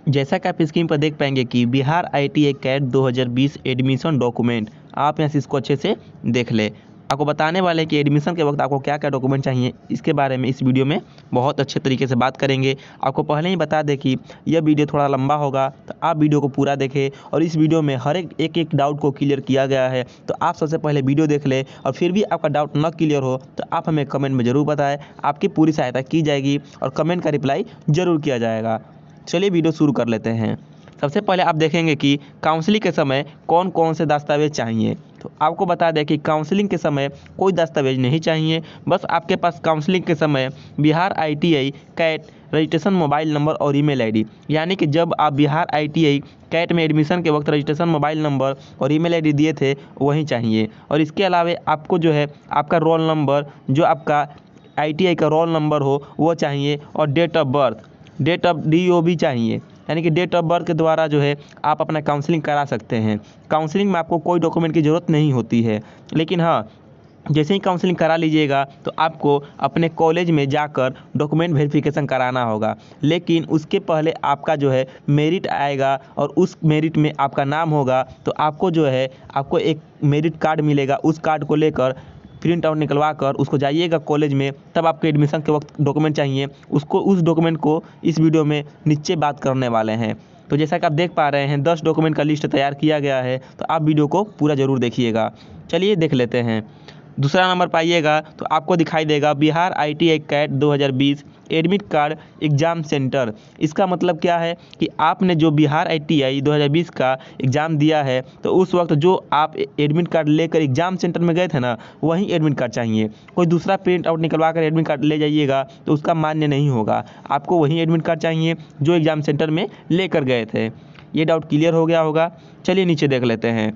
जैसा कि आप स्क्रीन पर देख पाएंगे कि Bihar ITI CAT 2020 admission document, आप यहाँ से इसको अच्छे से देख ले। आपको बताने वाले हैं कि एडमिशन के वक्त आपको क्या क्या डॉक्यूमेंट चाहिए, इसके बारे में इस वीडियो में बहुत अच्छे तरीके से बात करेंगे। आपको पहले ही बता दें कि यह वीडियो थोड़ा लंबा होगा, तो आप वीडियो को पूरा देखें और इस वीडियो में हर एक डाउट को क्लियर किया गया है। तो आप सबसे पहले वीडियो देख लें और फिर भी आपका डाउट न क्लियर हो तो आप हमें कमेंट में ज़रूर बताएं। आपकी पूरी सहायता की जाएगी और कमेंट का रिप्लाई ज़रूर किया जाएगा। चलिए वीडियो शुरू कर लेते हैं। सबसे पहले आप देखेंगे कि काउंसलिंग के समय कौन कौन से दस्तावेज चाहिए। तो आपको बता दें कि काउंसलिंग के समय कोई दस्तावेज नहीं चाहिए। बस आपके पास काउंसलिंग के समय Bihar ITI CAT registration mobile number और ईमेल ID, यानी कि जब आप बिहार ITI कैट में एडमिशन के वक्त रजिस्ट्रेशन मोबाइल नंबर और ईमेल ID दिए थे वही चाहिए। और इसके अलावा आपको जो है आपका रोल नंबर, जो आपका ITI का रोल नंबर हो वो चाहिए, और डेट ऑफ DO भी चाहिए, यानी कि डेट ऑफ बर्थ के द्वारा जो है आप अपना काउंसलिंग करा सकते हैं। काउंसलिंग में आपको कोई डॉक्यूमेंट की ज़रूरत नहीं होती है, लेकिन हाँ, जैसे ही काउंसलिंग करा लीजिएगा तो आपको अपने कॉलेज में जाकर डॉक्यूमेंट वेरिफिकेशन कराना होगा। लेकिन उसके पहले आपका जो है मेरिट आएगा और उस मेरिट में आपका नाम होगा, तो आपको जो है आपको एक मेरिट कार्ड मिलेगा। उस कार्ड को लेकर प्रिंट आउट निकलवा कर उसको जाइएगा कॉलेज में, तब आपके एडमिशन के वक्त डॉक्यूमेंट चाहिए। उस डॉक्यूमेंट को इस वीडियो में नीचे बात करने वाले हैं। तो जैसा कि आप देख पा रहे हैं 10 डॉक्यूमेंट का लिस्ट तैयार किया गया है, तो आप वीडियो को पूरा ज़रूर देखिएगा। चलिए देख लेते हैं। दूसरा नंबर पाइएगा तो आपको दिखाई देगा Bihar ITI CAT 2020 admit card exam centre. इसका मतलब क्या है कि आपने जो बिहार ITI 2020 का एग्ज़ाम दिया है, तो उस वक्त जो आप एडमिट कार्ड लेकर एग्ज़ाम सेंटर में गए थे ना, वही एडमिट कार्ड चाहिए। कोई दूसरा प्रिंट आउट निकलवा कर एडमिट कार्ड ले जाइएगा तो उसका मान्य नहीं होगा। आपको वही एडमिट कार्ड चाहिए जो एग्ज़ाम सेंटर में लेकर गए थे। ये डाउट क्लियर हो गया होगा। चलिए नीचे देख लेते हैं।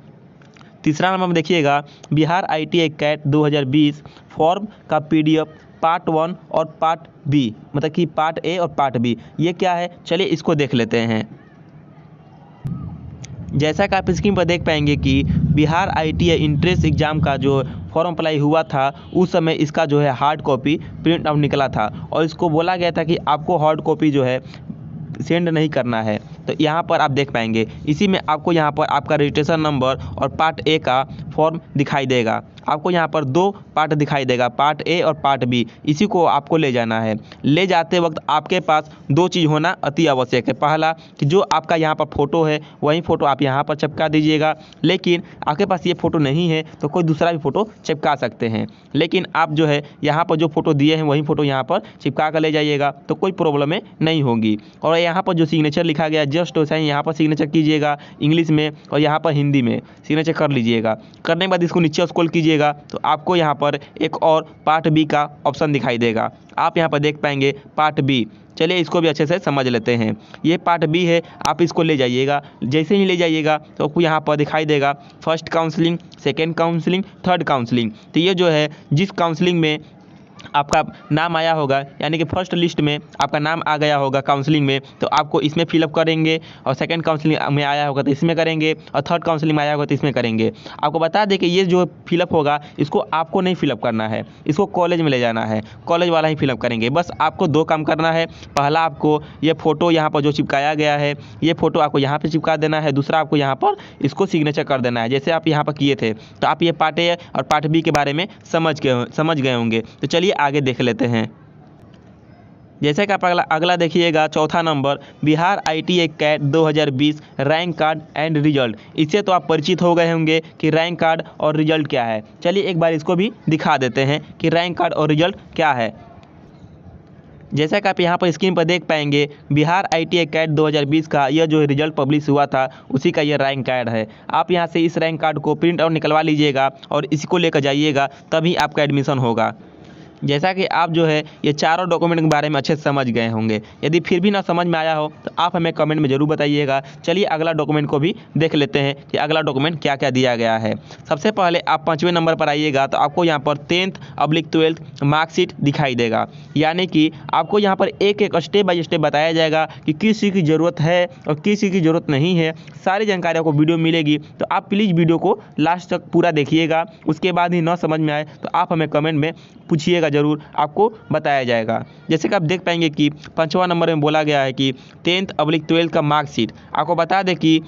तीसरा नंबर में देखिएगा बिहार ITI कैट 2020 फॉर्म का PDF पार्ट 1 और पार्ट B, मतलब कि पार्ट A और पार्ट B, ये क्या है चलिए इसको देख लेते हैं। जैसा कि आप स्क्रीन पर देख पाएंगे कि बिहार ITI इंट्रेंस एग्ज़ाम का जो फॉर्म अप्लाई हुआ था, उस समय इसका जो है हार्ड कॉपी प्रिंट आउट निकला था और इसको बोला गया था कि आपको हार्ड कॉपी जो है सेंड नहीं करना है। तो यहाँ पर आप देख पाएंगे, इसी में आपको यहाँ पर आपका रजिस्ट्रेशन नंबर और पार्ट A का फॉर्म दिखाई देगा। आपको यहाँ पर 2 पार्ट दिखाई देगा, पार्ट A और पार्ट B। इसी को आपको ले जाना है। ले जाते वक्त आपके पास 2 चीज़ होना अति आवश्यक है। पहला कि जो आपका यहाँ पर फ़ोटो है वही फ़ोटो आप यहाँ पर चिपका दीजिएगा, लेकिन आपके पास ये फ़ोटो नहीं है तो कोई दूसरा भी फ़ोटो चिपका सकते हैं। लेकिन आप जो है यहाँ पर जो फ़ोटो दिए हैं वही फ़ोटो यहाँ पर चिपका कर ले जाइएगा, तो कोई प्रॉब्लम नहीं होगी। और यहाँ पर जो सिग्नेचर लिखा गया जस्ट वैसा ही यहाँ पर सिग्नेचर कीजिएगा इंग्लिश में, और यहाँ पर हिंदी में सिग्नेचर कर लीजिएगा। करने के बाद इसको नीचे स्क्रॉल कीजिएगा तो आपको यहाँ पर एक और पार्ट B का ऑप्शन दिखाई देगा। आप यहाँ पर देख पाएंगे पार्ट B। चलिए इसको भी अच्छे से समझ लेते हैं। ये पार्ट B है, आप इसको ले जाइएगा। जैसे ही ले जाइएगा तो आपको यहाँ पर दिखाई देगा first counselling, second counselling, third counselling. तो ये जो है जिस काउंसलिंग में आपका नाम आया होगा, यानी कि फर्स्ट लिस्ट में आपका नाम आ गया होगा काउंसलिंग में, तो आपको इसमें फिलअप करेंगे। और सेकंड काउंसलिंग में आया होगा तो इसमें करेंगे, और थर्ड काउंसलिंग में आया होगा तो इसमें करेंगे। आपको बता दें कि ये जो फिलअप होगा इसको आपको नहीं फिलअप करना है, इसको कॉलेज में ले जाना है, कॉलेज वाला ही फिलअप करेंगे। बस आपको 2 काम करना है। पहला, आपको ये फ़ोटो यहाँ पर जो चिपकाया गया है ये फ़ोटो आपको यहाँ पर चिपका देना है। दूसरा, आपको यहाँ पर इसको सिग्नेचर कर देना है जैसे आप यहाँ पर किए थे। तो आप ये पार्ट A और पार्ट B के बारे में समझ गए होंगे। तो चलिए आगे देख लेते हैं। जैसे कि आप अगला देखिएगा, चौथा number Bihar ITI CAT 2020 rank card and result. इससे तो आप परिचित हो गए होंगे कि रैंक कार्ड और रिजल्ट क्या है। चलिए एक बार इसको भी दिखा देते हैं कि रैंक कार्ड और रिजल्ट क्या है। जैसा कि आप यहाँ पर स्क्रीन पर देख पाएंगे बिहार ITI कैट 2020 का यह जो रिजल्ट पब्लिश हुआ था उसी का यह रैंक कार्ड है। आप यहाँ से इस रैंक कार्ड को प्रिंट आउट निकलवा लीजिएगा और इसी को लेकर जाइएगा, तभी आपका एडमिशन होगा। जैसा कि आप जो है ये चारों डॉक्यूमेंट के बारे में अच्छे से समझ गए होंगे। यदि फिर भी ना समझ में आया हो तो आप हमें कमेंट में ज़रूर बताइएगा। चलिए अगला डॉक्यूमेंट को भी देख लेते हैं कि अगला डॉक्यूमेंट क्या क्या दिया गया है। सबसे पहले आप 5वें नंबर पर आइएगा तो आपको यहाँ पर 10th/12th मार्कशीट दिखाई देगा, यानी कि आपको यहाँ पर एक स्टेप बाय स्टेप बताया जाएगा कि किस चीज़ की ज़रूरत है और किस चीज़ की ज़रूरत नहीं है। सारी जानकारी आपको वीडियो मिलेगी, तो आप प्लीज़ वीडियो को लास्ट तक पूरा देखिएगा। उसके बाद ही ना समझ में आए तो आप हमें कमेंट में पूछिएगा लीजिएगा ज़रूर, आपको बताया जाएगा। जैसे कि आप देख पाएंगे कि 5वां नंबर में बोला गया है कि 10th/12 का मार्कशीट। आपको बता दें कि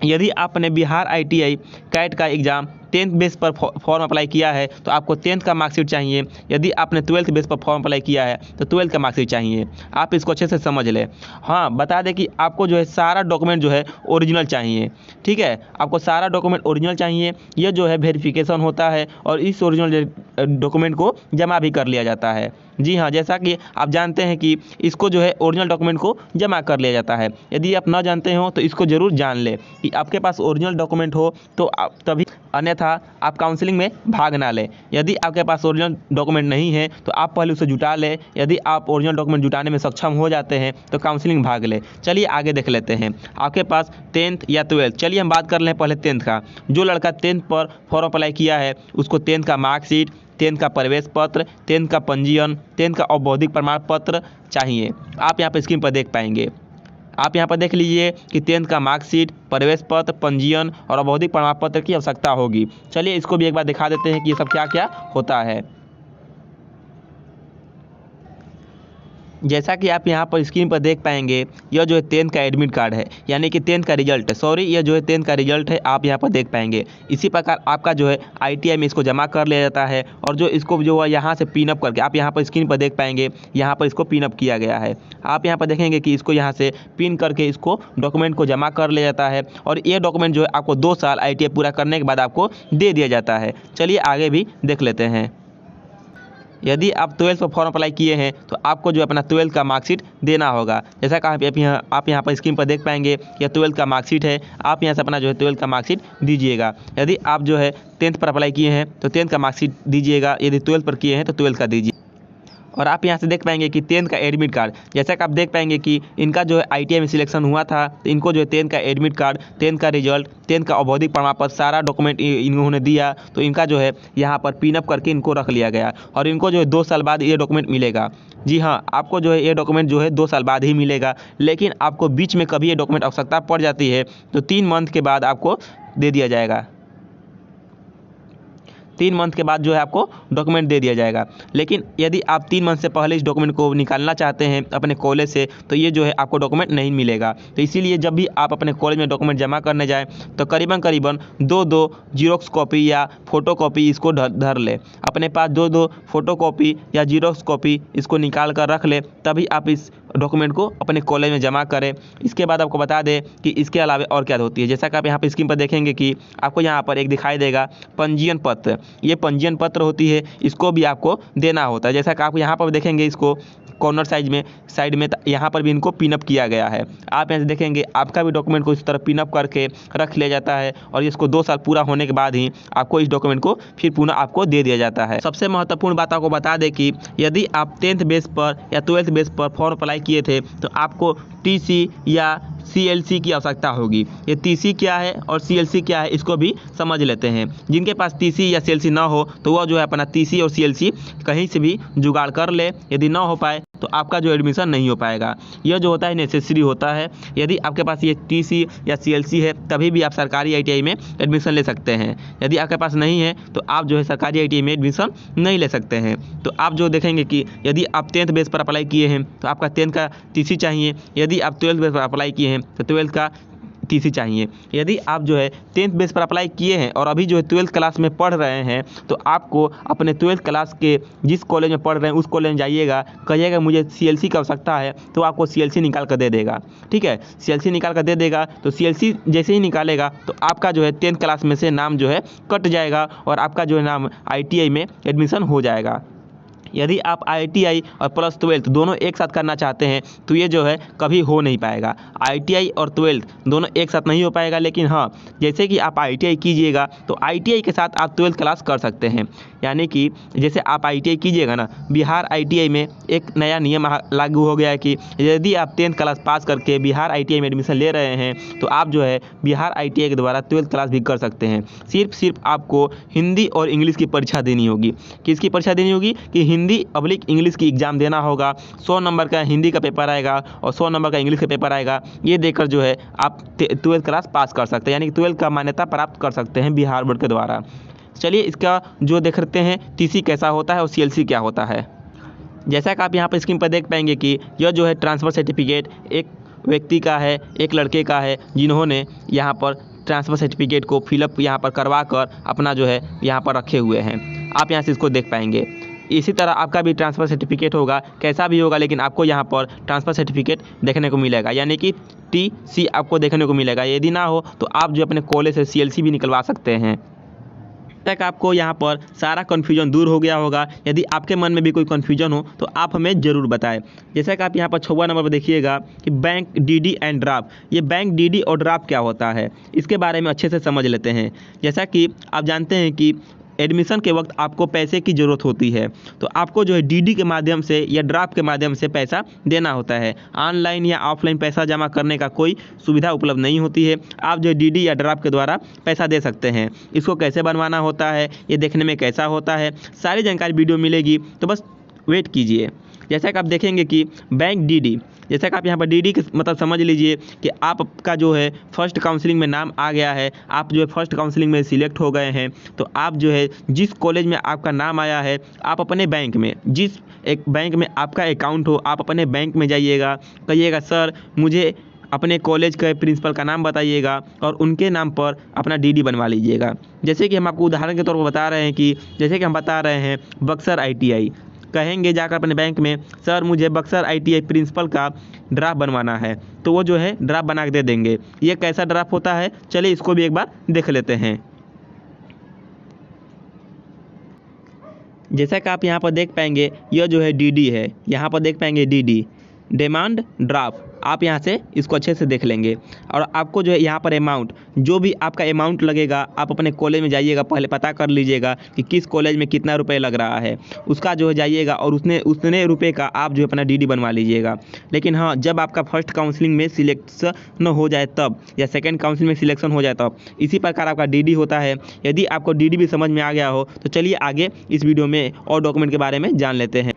यदि आपने बिहार ITI कैट का एग्ज़ाम 10th बेस पर फॉर्म अप्लाई किया है तो आपको 10th का मार्कशीट चाहिए। यदि आपने 12th बेस पर फॉर्म अप्लाई किया है तो 12th का मार्कशीट चाहिए। आप इसको अच्छे से समझ लें। हाँ, बता दें कि आपको जो है सारा डॉक्यूमेंट जो है ओरिजिनल चाहिए। ठीक है, आपको सारा डॉक्यूमेंट ओरिजिनल चाहिए। यह जो है वेरिफिकेशन होता है और इस ओरिजिनल डॉक्यूमेंट को जमा भी कर लिया जाता है। जी हाँ, जैसा कि आप जानते हैं कि इसको जो है ओरिजिनल डॉक्यूमेंट को जमा कर लिया जाता है। यदि आप ना जानते हो तो इसको ज़रूर जान लें कि आपके पास ओरिजिनल डॉक्यूमेंट हो तो आप तभी, अन्यथा आप काउंसलिंग में भाग ना लें। यदि आपके पास ओरिजिनल डॉक्यूमेंट नहीं है तो आप पहले उसे जुटा लें। यदि आप ओरिजिनल डॉक्यूमेंट जुटाने में सक्षम हो जाते हैं तो काउंसलिंग भाग लें। चलिए आगे देख लेते हैं। आपके पास 10th या 12th, चलिए हम बात कर लें पहले 10th का। जो लड़का 10th पर फॉर्म अप्लाई किया है उसको 10th का मार्कशीट, 10th का प्रवेश पत्र, 10th का पंजीयन, 10th का औपबौधिक प्रमाण पत्र चाहिए। आप यहाँ पर स्क्रीन पर देख पाएंगे। आप यहाँ पर देख लीजिए कि 10th का मार्कशीट, प्रवेश पत्र, पंजीयन और औपबौधिक प्रमाण पत्र की आवश्यकता होगी। चलिए इसको भी एक बार दिखा देते हैं कि ये सब क्या क्या होता है। जैसा कि आप यहाँ पर स्क्रीन पर देख पाएंगे, यह जो है 10th का एडमिट कार्ड है, यानी कि 10th का रिजल्ट है। सॉरी, यह जो है 10th का रिजल्ट है, आप यहाँ पर देख पाएंगे। इसी प्रकार आपका जो है ITI में इसको जमा कर लिया जाता है और जो इसको जो है यहाँ से पिन अप करके, आप यहाँ पर स्क्रीन पर देख पाएंगे, यहाँ पर इसको पिन अप किया गया है। आप यहाँ पर देखेंगे कि इसको यहाँ से पिन करके इसको डॉक्यूमेंट को जमा कर लिया जाता है और ये डॉक्यूमेंट जो है आपको 2 साल ITI पूरा करने के बाद आपको दे दिया जाता है। चलिए आगे भी देख लेते हैं। यदि आप 12th पर फॉर्म अप्लाई किए हैं तो आपको जो अपना 12th का मार्कशीट देना होगा। जैसा कि आप यहाँ पर स्क्रीन पर देख पाएंगे, यह 12th का मार्कशीट है। आप यहाँ से अपना जो है 12th का मार्कशीट दीजिएगा। यदि आप जो है 10th पर अप्लाई किए हैं तो 10th का मार्कशीट दीजिएगा। यदि 12th पर किए हैं तो 12th का दीजिए। और आप यहाँ से देख पाएंगे कि 10th का एडमिट कार्ड, जैसा कि आप देख पाएंगे कि इनका जो है ITI में सिलेक्शन हुआ था तो इनको जो है 10th का एडमिट कार्ड, 10th का रिजल्ट, 10th का औपबौधिक प्रमाण पत्र, सारा डॉक्यूमेंट इन्होंने दिया तो इनका जो है यहाँ पर पिन अप करके इनको रख लिया गया और इनको जो है 2 साल बाद ये डॉक्यूमेंट मिलेगा। जी हाँ, आपको जो है ये डॉक्यूमेंट जो है 2 साल बाद ही मिलेगा, लेकिन आपको बीच में कभी ये डॉक्यूमेंट आवश्यकता पड़ जाती है तो 3 मंथ के बाद आपको दे दिया जाएगा। 3 मंथ के बाद जो है आपको डॉक्यूमेंट दे दिया जाएगा। लेकिन यदि आप 3 मंथ से पहले इस डॉक्यूमेंट को निकालना चाहते हैं अपने कॉलेज से तो ये जो है आपको डॉक्यूमेंट नहीं मिलेगा। तो इसीलिए जब भी आप अपने कॉलेज में डॉक्यूमेंट जमा करने जाएँ तो करीबन 2 जीरोक्स कॉपी या फ़ोटो कॉपी इसको धर ले। अपने पास 2 फ़ोटो कॉपी या जीरोक्स कॉपी इसको निकाल कर रख ले, तभी आप इस डॉक्यूमेंट को अपने कॉलेज में जमा करें। इसके बाद आपको बता दें कि इसके अलावा और क्या होती है। जैसा कि आप यहाँ पर स्क्रीन पर देखेंगे कि आपको यहाँ पर एक दिखाई देगा पंजीयन पत्र। ये पंजीयन पत्र होती है, इसको भी आपको देना होता है। जैसा कि आप यहाँ पर देखेंगे, इसको कॉर्नर साइड में यहाँ पर भी इनको पिनअप किया गया है। आप यहाँ से देखेंगे आपका भी डॉक्यूमेंट को इस तरह पिनअप करके रख लिया जाता है और इसको 2 साल पूरा होने के बाद ही आपको इस डॉक्यूमेंट को फिर पुनः आपको दे दिया जाता है। सबसे महत्वपूर्ण बात आपको बता दें कि यदि आप 10th बेस पर या 12th बेस पर फॉर्म अप्लाई किए थे तो आपको TC या CLC की आवश्यकता होगी। ये TC क्या है और CLC क्या है इसको भी समझ लेते हैं। जिनके पास TC या CLC ना हो तो वह जो है अपना TC और CLC कहीं से भी जुगाड़ कर ले। यदि ना हो पाए तो आपका जो एडमिशन नहीं हो पाएगा। यह जो होता है नेसेसरी होता है। यदि आपके पास ये TC या CLC है तभी भी आप सरकारी ITI में एडमिशन ले सकते हैं। यदि आपके पास नहीं है तो आप जो है सरकारी ITI में एडमिशन नहीं ले सकते हैं। तो आप जो देखेंगे कि यदि आप 10th बेस पर अप्लाई किए हैं तो आपका 10th का TC चाहिए। यदि आप 12th बेस पर अप्लाई किए हैं तो 12th का TC चाहिए। यदि आप जो है 10th बेस पर अप्लाई किए हैं और अभी जो है 12th क्लास में पढ़ रहे हैं तो आपको अपने 12th क्लास के जिस कॉलेज में पढ़ रहे हैं उस कॉलेज में जाइएगा, कहिएगा मुझे CLC की आवश्यकता है तो आपको CLC निकाल कर दे देगा। ठीक है, CLC निकाल कर दे देगा तो CLC जैसे ही निकालेगा तो आपका जो है 10th क्लास में से नाम जो है कट जाएगा और आपका जो है नाम ITI में एडमिशन हो जाएगा। यदि आप ITI और प्लस 12th दोनों एक साथ करना चाहते हैं तो ये जो है कभी हो नहीं पाएगा। ITI और 12th दोनों एक साथ नहीं हो पाएगा। लेकिन हाँ, जैसे कि आप ITI कीजिएगा तो ITI के साथ आप 12th क्लास कर सकते हैं। यानी कि जैसे आप ITI कीजिएगा ना, बिहार ITI में एक नया नियम लागू हो गया है कि यदि आप 10th क्लास पास करके बिहार ITI में एडमिशन ले रहे हैं तो आप जो है बिहार ITI के द्वारा 12th क्लास भी कर सकते हैं। सिर्फ आपको हिंदी और इंग्लिश की परीक्षा देनी होगी। किसकी परीक्षा देनी होगी कि हिंदी/इंग्लिश की एग्ज़ाम देना होगा। 100 नंबर का हिंदी का पेपर आएगा और 100 नंबर का इंग्लिश का पेपर आएगा। ये देकर जो है आप 12th क्लास पास कर सकते हैं, यानी कि 12th का मान्यता प्राप्त कर सकते हैं बिहार बोर्ड के द्वारा। चलिए इसका जो देखते हैं टीसी कैसा होता है और सीएलसी क्या होता है। जैसा कि आप यहाँ पर स्क्रीन पर देख पाएंगे कि यह जो है ट्रांसफ़र सर्टिफिकेट एक व्यक्ति का है, एक लड़के का है, जिन्होंने यहाँ पर ट्रांसफ़र सर्टिफिकेट को फिलअप यहाँ पर करवा कर अपना जो है यहाँ पर रखे हुए हैं। आप यहाँ से इसको देख पाएंगे। इसी तरह आपका भी ट्रांसफ़र सर्टिफिकेट होगा, कैसा भी होगा, लेकिन आपको यहाँ पर ट्रांसफ़र सर्टिफिकेट देखने को मिलेगा, यानी कि टीसी आपको देखने को मिलेगा। यदि ना हो तो आप जो अपने कॉलेज से सीएलसी भी निकलवा सकते हैं। तक आपको यहाँ पर सारा कन्फ्यूजन दूर हो गया होगा। यदि आपके मन में भी कोई कन्फ्यूजन हो तो आप हमें ज़रूर बताएं। जैसा कि आप यहाँ पर 6वां नंबर पर देखिएगा कि बैंक डीडी एंड ड्राफ्ट। ये बैंक डीडी और ड्राफ्ट क्या होता है, इसके बारे में अच्छे से समझ लेते हैं। जैसा कि आप जानते हैं कि एडमिशन के वक्त आपको पैसे की ज़रूरत होती है, तो आपको जो है डीडी के माध्यम से या ड्राफ्ट के माध्यम से पैसा देना होता है। ऑनलाइन या ऑफलाइन पैसा जमा करने का कोई सुविधा उपलब्ध नहीं होती है। आप जो है डीडी या ड्राफ्ट के द्वारा पैसा दे सकते हैं। इसको कैसे बनवाना होता है, ये देखने में कैसा होता है, सारी जानकारी वीडियो मिलेगी, तो बस वेट कीजिए। जैसा कि आप देखेंगे कि बैंक डीडी, जैसा कि आप यहाँ पर डीडी के मतलब समझ लीजिए कि आपका जो है फर्स्ट काउंसलिंग में नाम आ गया है, आप जो है फर्स्ट काउंसलिंग में सिलेक्ट हो गए हैं, तो आप जो है जिस कॉलेज में आपका नाम आया है, आप अपने बैंक में, जिस एक बैंक में आपका अकाउंट हो, आप अपने बैंक में जाइएगा, कहिएगा सर मुझे अपने कॉलेज के प्रिंसिपल का नाम बताइएगा और उनके नाम पर अपना डीडी बनवा लीजिएगा। जैसे कि हम आपको उदाहरण के तौर पर बता रहे हैं कि जैसे कि हम बता रहे हैं बक्सर ITI, कहेंगे जाकर अपने बैंक में सर मुझे बक्सर ITI प्रिंसिपल का ड्राफ्ट बनवाना है, तो वो जो है ड्राफ्ट बना के दे देंगे। ये कैसा ड्राफ्ट होता है, चलिए इसको भी एक बार देख लेते हैं। जैसा कि आप यहाँ पर देख पाएंगे यह जो है डीडी है, यहाँ पर देख पाएंगे डीडी डिमांड ड्राफ्ट। आप यहाँ से इसको अच्छे से देख लेंगे और आपको जो है यहाँ पर अमाउंट, जो भी आपका अमाउंट लगेगा, आप अपने कॉलेज में जाइएगा, पहले पता कर लीजिएगा कि किस कॉलेज में कितना रुपए लग रहा है, उसका जो है जाइएगा और उतने रुपए का आप जो है अपना डीडी बनवा लीजिएगा। लेकिन हाँ, जब आपका फर्स्ट काउंसलिंग में सिलेक्शन हो जाए तब, या सेकेंड काउंसलिंग में सिलेक्शन हो जाए तब, इसी प्रकार आपका डीडी होता है। यदि आपको डीडी भी समझ में आ गया हो तो चलिए आगे इस वीडियो में और डॉक्यूमेंट के बारे में जान लेते हैं।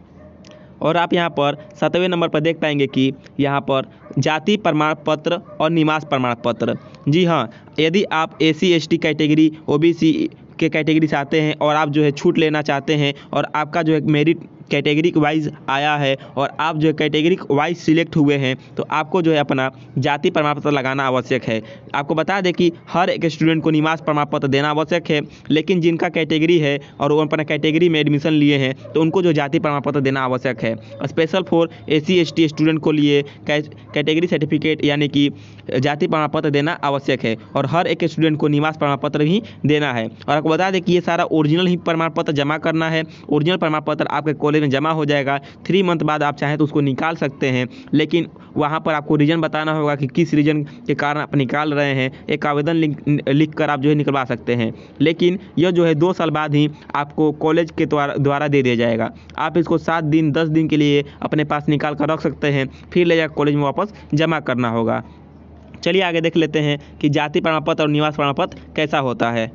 और आप यहाँ पर 7वें नंबर पर देख पाएंगे कि यहाँ पर जाति प्रमाण पत्र और निवास प्रमाण पत्र। जी हाँ, यदि आप SC ST कैटेगरी OBC के कैटेगरी से आते हैं और आप जो है छूट लेना चाहते हैं और आपका जो है मेरिट कैटेगरी वाइज आया है और आप जो है कैटेगरी वाइज सिलेक्ट हुए हैं, तो आपको जो है अपना जाति प्रमाण पत्र लगाना आवश्यक है। आपको बता दें कि हर एक स्टूडेंट को निवास प्रमाण पत्र देना आवश्यक है, लेकिन जिनका कैटेगरी है और वो अपना कैटेगरी में एडमिशन लिए हैं तो उनको जो जाति प्रमाण पत्र देना आवश्यक है। Special for SC ST student को लिए कैटेगरी सर्टिफिकेट यानी कि जाति प्रमाण पत्र देना आवश्यक है और हर एक स्टूडेंट को निवास प्रमाण पत्र भी देना है। और आपको बता दें कि ये सारा ओरिजिनल ही प्रमाण पत्र जमा करना है। ओरिजिनल प्रमाण पत्र आपके कॉलेज में जमा हो जाएगा। 3 मंथ बाद आप चाहें तो उसको निकाल सकते हैं, लेकिन वहाँ पर आपको रीजन बताना होगा कि किस रीजन के कारण आप निकाल रहे हैं। एक आवेदन लिख कर आप जो है निकलवा सकते हैं, लेकिन यह जो है 2 साल बाद ही आपको कॉलेज के द्वारा दे दिया जाएगा। आप इसको 7 दिन 10 दिन के लिए अपने पास निकाल कर रख सकते हैं, फिर ले जाकर कॉलेज में वापस जमा करना होगा। चलिए आगे देख लेते हैं कि जाति प्रमाण पत्र और निवास प्रमाण पत्र कैसा होता है।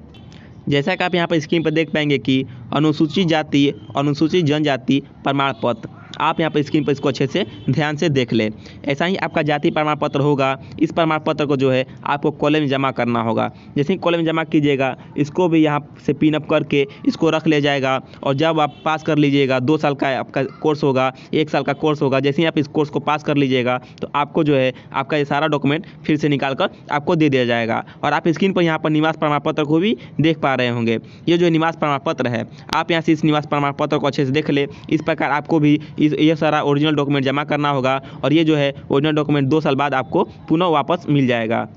जैसा कि आप यहाँ पर स्क्रीन पर देख पाएंगे कि अनुसूचित जाति, अनुसूचित जनजाति प्रमाण पत्र, आप यहाँ पर स्क्रीन पर इसको अच्छे से ध्यान से देख लें। ऐसा ही आपका जाति प्रमाण पत्र होगा। इस प्रमाण पत्र को जो है आपको कॉलेज में जमा करना होगा। जैसे ही कॉलेज में जमा कीजिएगा, इसको भी यहाँ से पिन अप करके इसको रख ले जाएगा और जब आप पास कर लीजिएगा, 2 साल का आपका कोर्स होगा, 1 साल का कोर्स होगा, जैसे ही आप इस कोर्स को पास कर लीजिएगा तो आपको जो है आपका ये सारा डॉक्यूमेंट फिर से निकाल कर आपको दे दिया जाएगा। और आप स्क्रीन पर यहाँ पर निवास प्रमाण पत्र को भी देख पा रहे होंगे। ये जो निवास प्रमाण पत्र है, आप यहाँ से इस निवास प्रमाण पत्र को अच्छे से देख ले। इस प्रकार आपको भी ये सारा ओरिजिनल डॉक्यूमेंट जमा करना होगा और ये जो है ओरिजिनल डॉक्यूमेंट 2 साल बाद आपको पुनः वापस मिल जाएगा।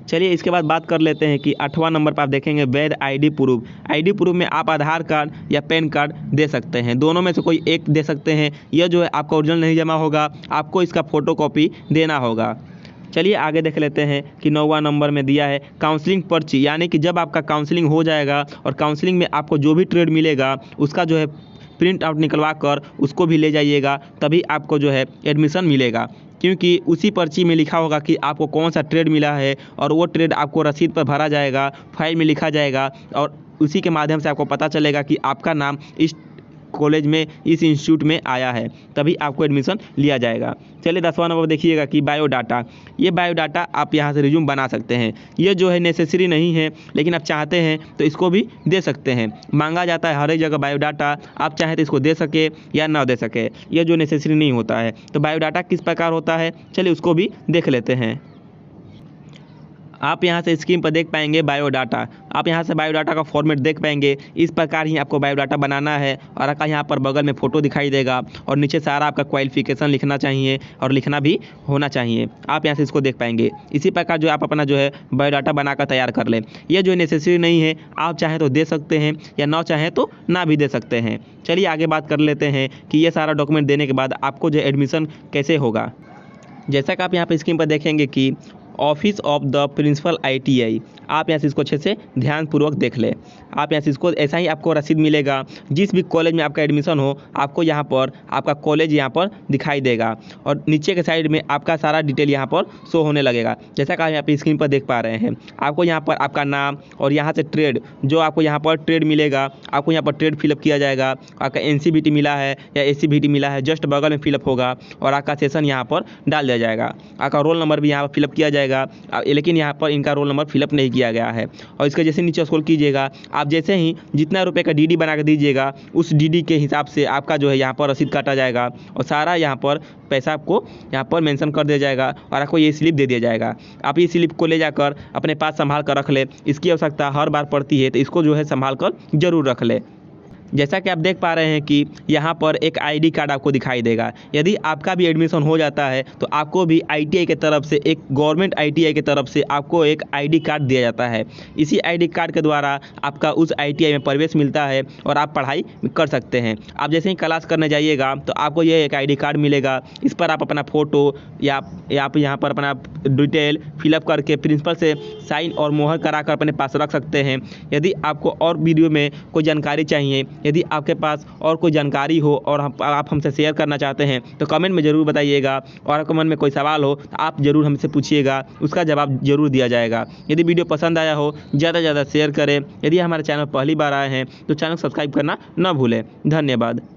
चलिए इसके बाद बात कर लेते हैं कि 8वां नंबर पर आप देखेंगे वैध ID प्रूफ। ID प्रूफ में आप आधार कार्ड या पैन कार्ड दे सकते हैं, दोनों में से कोई एक दे सकते हैं। यह जो है आपका ओरिजिनल नहीं जमा होगा, आपको इसका फोटोकॉपी देना होगा। चलिए आगे देख लेते हैं कि 9वां नंबर में दिया है काउंसलिंग पर्ची, यानी कि जब आपका काउंसलिंग हो जाएगा और काउंसलिंग में आपको जो भी ट्रेड मिलेगा उसका जो है प्रिंट आउट निकलवा कर उसको भी ले जाइएगा, तभी आपको जो है एडमिशन मिलेगा। क्योंकि उसी पर्ची में लिखा होगा कि आपको कौन सा ट्रेड मिला है और वो ट्रेड आपको रसीद पर भरा जाएगा, फाइल में लिखा जाएगा और उसी के माध्यम से आपको पता चलेगा कि आपका नाम इस कॉलेज में, इस इंस्टीट्यूट में आया है, तभी आपको एडमिशन लिया जाएगा। चलिए 10वां नंबर देखिएगा कि बायोडाटा। ये बायोडाटा आप यहाँ से रिज्यूम बना सकते हैं। ये जो है नेसेसरी नहीं है, लेकिन आप चाहते हैं तो इसको भी दे सकते हैं। मांगा जाता है हर एक जगह बायोडाटा, आप चाहें तो इसको दे सके या ना दे सके, ये जो नेसेसरी नहीं होता है। तो बायोडाटा किस प्रकार होता है, चलिए उसको भी देख लेते हैं। आप यहाँ से स्क्रीन पर देख पाएंगे बायोडाटा। आप यहाँ से बायोडाटा का फॉर्मेट देख पाएंगे। इस प्रकार ही आपको बायोडाटा बनाना है और आपका यहाँ पर बगल में फ़ोटो दिखाई देगा और नीचे सारा आपका क्वालिफिकेशन लिखना चाहिए और लिखना भी होना चाहिए। आप यहाँ से इसको देख पाएंगे। इसी प्रकार जो आप अपना जो है बायोडाटा बनाकर तैयार कर लें। यह जो नेसेसरी नहीं है, आप चाहें तो दे सकते हैं या ना चाहें तो ना भी दे सकते हैं। चलिए आगे बात कर लेते हैं कि ये सारा डॉक्यूमेंट देने के बाद आपको जो एडमिशन कैसे होगा। जैसा कि आप यहाँ पर स्क्रीन पर देखेंगे कि office of the principal ITI, आप यहाँ से इसको अच्छे से ध्यानपूर्वक देख लें। आप यहाँ से इसको ऐसा ही आपको रसीद मिलेगा। जिस भी कॉलेज में आपका एडमिशन हो, आपको यहाँ पर आपका कॉलेज यहाँ पर दिखाई देगा और नीचे के साइड में आपका सारा डिटेल यहाँ पर शो होने लगेगा। जैसा कि आप यहाँ पे स्क्रीन पर देख पा रहे हैं, आपको यहाँ पर आपका नाम और यहाँ से ट्रेड, जो आपको यहाँ पर ट्रेड मिलेगा, आपको यहाँ पर ट्रेड फिलअप किया जाएगा। आपका NCVT मिला है या SCVT मिला है, जस्ट बगल में फिलअप होगा और आपका सेशन यहाँ पर डाल दिया जाएगा। आपका रोल नंबर भी यहाँ पर फिलअप किया जाएगा, लेकिन यहाँ पर इनका रोल नंबर फिलअप नहीं किया गया है। और इसके जैसे नीचे स्क्रॉल कीजिएगा, आप जैसे ही जितना रुपए का DD बना के दीजिएगा, उस DD के हिसाब से आपका जो है यहाँ पर रसीद काटा जाएगा और सारा यहाँ पर पैसा आपको यहाँ पर मेंशन कर दिया जाएगा और आपको ये स्लिप दे दिया जाएगा। आप ये स्लिप को ले जाकर अपने पास संभाल कर रख ले। इसकी आवश्यकता हर बार पड़ती है, तो इसको जो है संभाल कर जरूर रख ले। जैसा कि आप देख पा रहे हैं कि यहाँ पर एक ID कार्ड आपको दिखाई देगा। यदि आपका भी एडमिशन हो जाता है तो आपको भी ITI की तरफ से, एक गवर्नमेंट ITI की तरफ से आपको एक ID कार्ड दिया जाता है। इसी ID कार्ड के द्वारा आपका उस ITI में प्रवेश मिलता है और आप पढ़ाई कर सकते हैं। आप जैसे ही क्लास करने जाइएगा तो आपको ये एक ID कार्ड मिलेगा। इस पर आप अपना फ़ोटो या आप यहाँ पर अपना डिटेल फिलअप करके प्रिंसिपल से साइन और मोहर कराकर अपने पास रख सकते हैं। यदि आपको और वीडियो में कोई जानकारी चाहिए, यदि आपके पास और कोई जानकारी हो और आप हमसे शेयर करना चाहते हैं तो कमेंट में ज़रूर बताइएगा। और आपके मन में कोई सवाल हो तो आप ज़रूर हमसे पूछिएगा, उसका जवाब ज़रूर दिया जाएगा। यदि वीडियो पसंद आया हो, ज़्यादा से ज़्यादा शेयर करें। यदि हमारे चैनल पहली बार आए हैं तो चैनल सब्सक्राइब करना न भूलें। धन्यवाद।